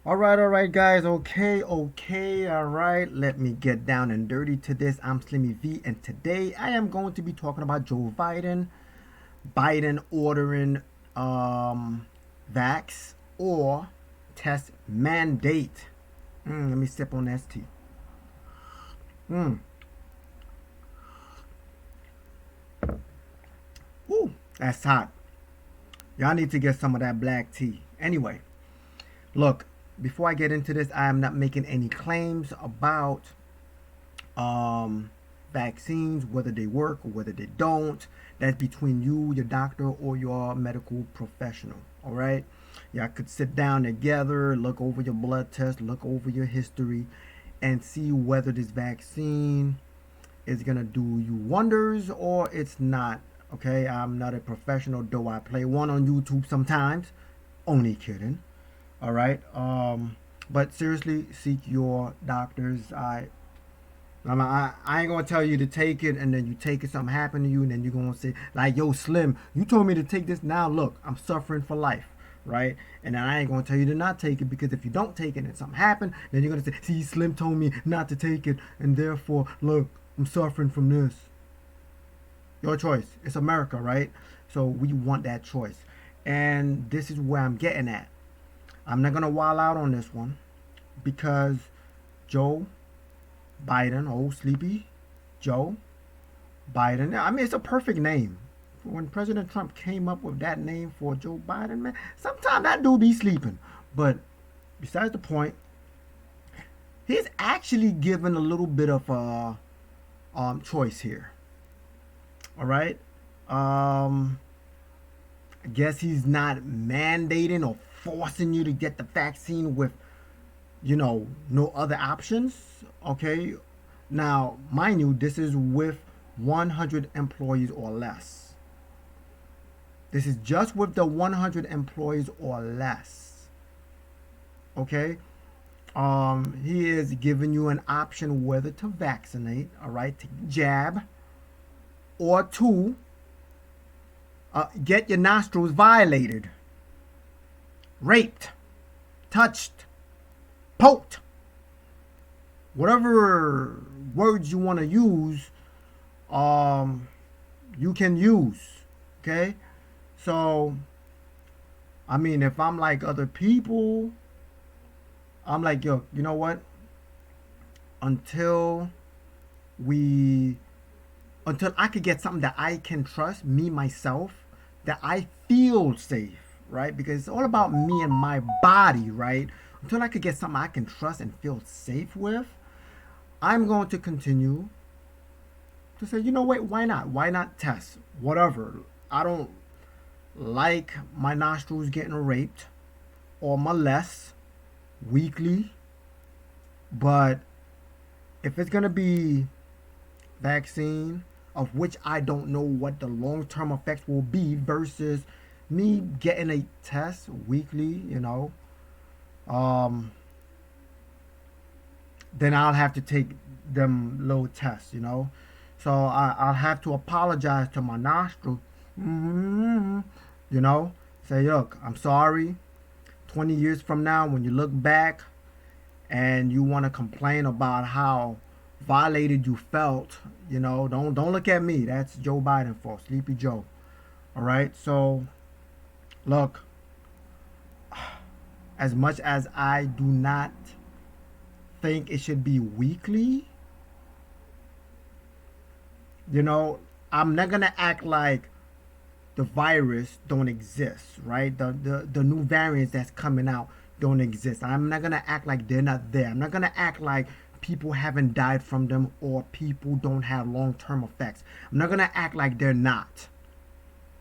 All right, guys. Okay, all right. Let me get down and dirty to this. I'm Slimmy V, and today I am going to be talking about Joe Biden. Biden ordering vax or test mandate. Let me sip on that tea. Mm. Ooh, that's hot. Y'all need to get some of that black tea. Anyway, look. Before I get into this, I am not making any claims about um, vaccines, whether they work or whether they don't. That's between you, your doctor, or your medical professional. All right. Y'all could sit down together, look over your blood test, look over your history, and see whether this vaccine is gonna do you wonders or it's not. Okay. I'm not a professional, though I play one on YouTube sometimes. Only kidding. All right. But seriously, seek your doctors. I ain't gonna tell you to take it and then you take it, something happened to you, and then you're gonna say like, "Yo, Slim, you told me to take this. Now look, I'm suffering for life, right?" And then I ain't gonna tell you to not take it because if you don't take it and something happened, then you're gonna say, "See, Slim told me not to take it, and therefore, look, I'm suffering from this." Your choice. It's America, right? So we want that choice, and this is where I'm getting at. I'm not gonna wild out on this one because Joe Biden, old sleepy Joe Biden. I mean, it's a perfect name. When President Trump came up with that name for Joe Biden, man, sometimes that dude be sleeping. But besides the point, he's actually given a little bit of a choice here. All right. Um, I guess he's not mandating or forcing you to get the vaccine with no other options. Okay. Now, mind you, this is with 100 employees or less. This is just with the 100 employees or less. Okay. He is giving you an option whether to vaccinate, all right, to jab, or to get your nostrils violated, raped, touched, poked, whatever words you want to use, you can use. Okay, so I mean, if I'm like other people, I'm like, yo, you know what? Until we, until I could get something that I can trust, me myself, that I feel safe, right? Because it's all about me and my body, right? Until I could get something I can trust and feel safe with, I'm going to continue to say, you know what, why not? Why not test? Whatever. I don't like my nostrils getting raped or molest weekly, but if it's going to be vaccine, of which I don't know what the long term effects will be, versus me getting a test weekly, um, then I'll have to take them low tests. So I'll have to apologize to my nostril, mm-hmm, you know, say, look, I'm sorry. 20 years from now, when you look back and you want to complain about how violated you felt, don't look at me. That's Joe Biden for Sleepy Joe. All right. So look, as much as I do not think it should be weekly, you know, I'm not gonna act like the virus don't exist, right? The new variants that's coming out don't exist. I'm not gonna act like they're not there. I'm not gonna act like people haven't died from them or people don't have long-term effects. I'm not gonna act like they're not.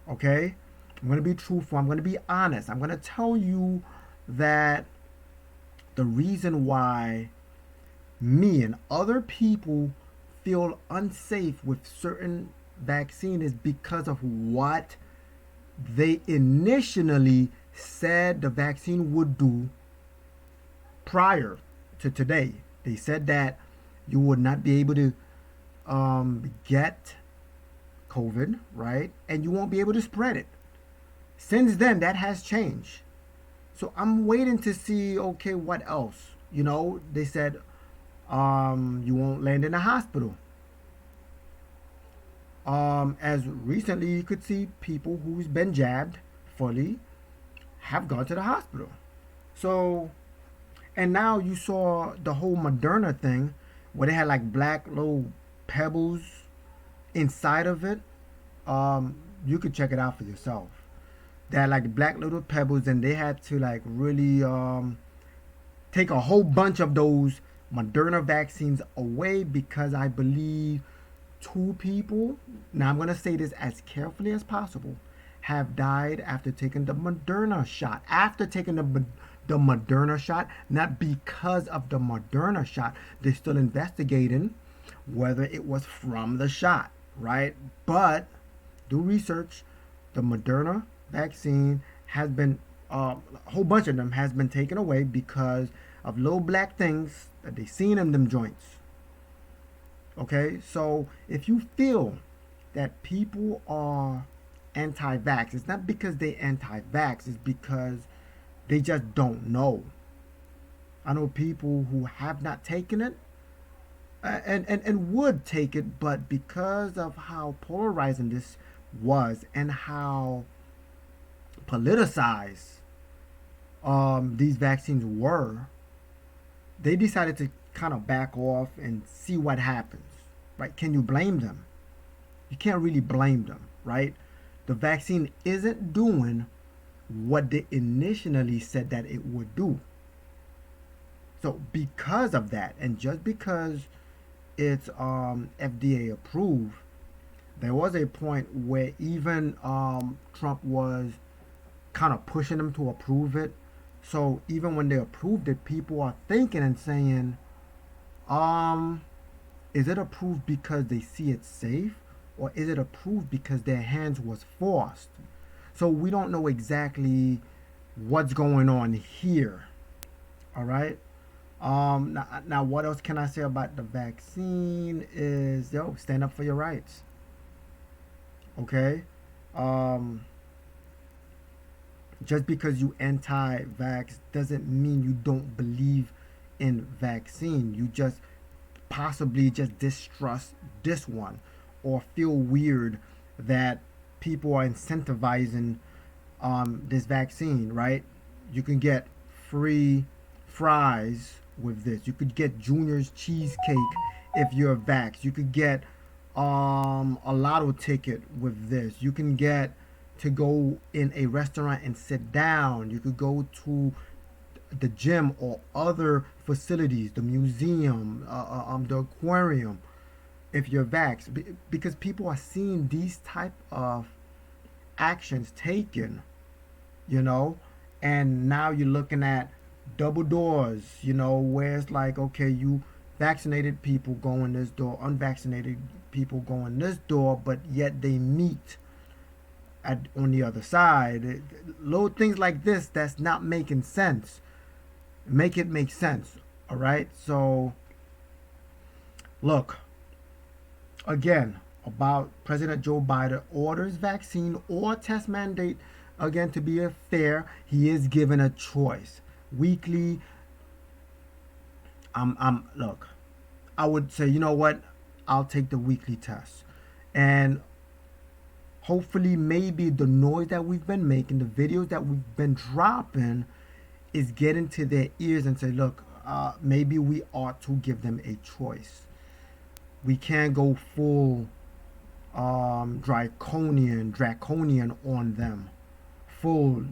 Okay? I'm gonna be truthful. I'm gonna be honest. I'm gonna tell you that the reason why me and other people feel unsafe with certain vaccine is because of what they initially said the vaccine would do prior to today. They said that you would not be able to get COVID, right? And you won't be able to spread it. Since then, that has changed. So I'm waiting to see, okay, what else? They said, you won't land in a hospital. As recently you could see people who's been jabbed fully have gone to the hospital. So, and now you saw the whole Moderna thing where they had like black little pebbles inside of it. You could check it out for yourself. They had like black little pebbles, and they had to like really take a whole bunch of those Moderna vaccines away because I believe two people, now I'm going to say this as carefully as possible, have died after taking the Moderna shot. After taking the Moderna shot, not because of the Moderna shot. They're still investigating whether it was from the shot, right? But do research. The Moderna vaccine has been, a whole bunch of them has been taken away because of little black things that they seen in them joints. Okay, so if you feel that people are anti-vax, it's not because they anti-vax, it's because they just don't know. I know people who have not taken it and would take it, but because of how polarizing this was and how politicized these vaccines were, they decided to kind of back off and see what happens, right? Can you blame them? You can't really blame them, right? The vaccine isn't doing what they initially said that it would do. So because of that, and just because it's FDA approved, there was a point where even Trump was kind of pushing them to approve it. So even when they approved it, people are thinking and saying, um, is it approved because they see it safe, or is it approved because their hands was forced? So we don't know exactly what's going on here. All right. Now what else can I say about the vaccine is, stand up for your rights. Okay. Um, just because you anti-vax doesn't mean you don't believe in vaccine. You just possibly just distrust this one or feel weird that people are incentivizing this vaccine, right? You can get free fries with this. You could get Junior's cheesecake if you're vax. You could get a lotto ticket with this. You can get to go in a restaurant and sit down. You could go to the gym or other facilities, the museum, the aquarium, if you're vax, because people are seeing these type of actions taken, you know, and now you're looking at double doors, where it's like, okay, you vaccinated people go in this door, unvaccinated people go in this door, but yet they meet on the other side. Little things like this that's not making sense. Make it make sense. All right. So, look again about President Joe Biden orders vaccine or test mandate. Again, to be fair, he is given a choice. Weekly. Look. I would say, you know what? I'll take the weekly test, and hopefully maybe the noise that we've been making, the videos that we've been dropping, is getting to their ears and say, look, maybe we ought to give them a choice. We can't go full draconian on them, full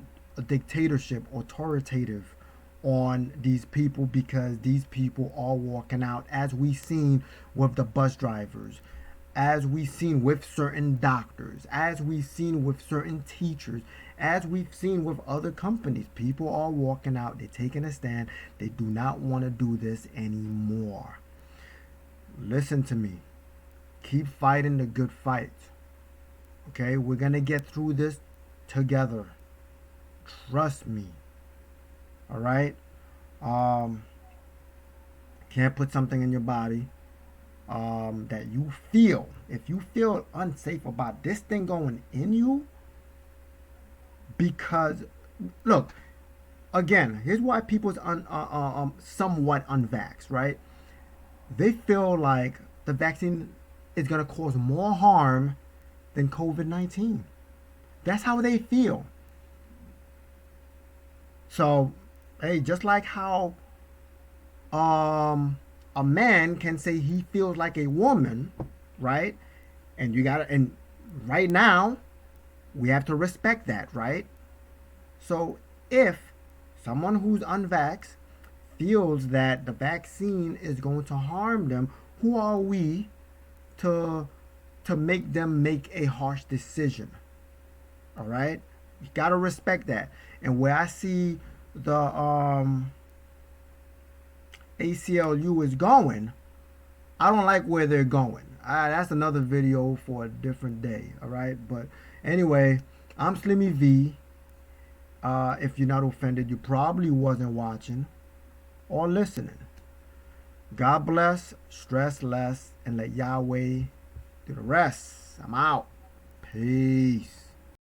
dictatorship, authoritative on these people, because these people are walking out, as we've seen with the bus drivers, as we've seen with certain doctors, as we've seen with certain teachers, as we've seen with other companies. People are walking out, they're taking a stand. They do not want to do this anymore. Listen to me. Keep fighting the good fight. Okay, we're going to get through this together. Trust me. All right? Can't put something in your body that you feel, if you feel unsafe about this thing going in you, because look, again, here's why people's somewhat unvaxxed, right? They feel like the vaccine is going to cause more harm than COVID-19. That's how they feel. So, hey, just like how a man can say he feels like a woman, right? And you got to, and right now, we have to respect that, right? So, if someone who's unvaxxed feels that the vaccine is going to harm them, who are we to make them make a harsh decision? All right, you gotta respect that. And where I see the ACLU is going, I don't like where they're going. That's another video for a different day. All right, but anyway, I'm Slimmy V. If you're not offended, you probably wasn't watching or listening. God bless, stress less, and let Yahweh do the rest. I'm out. Peace.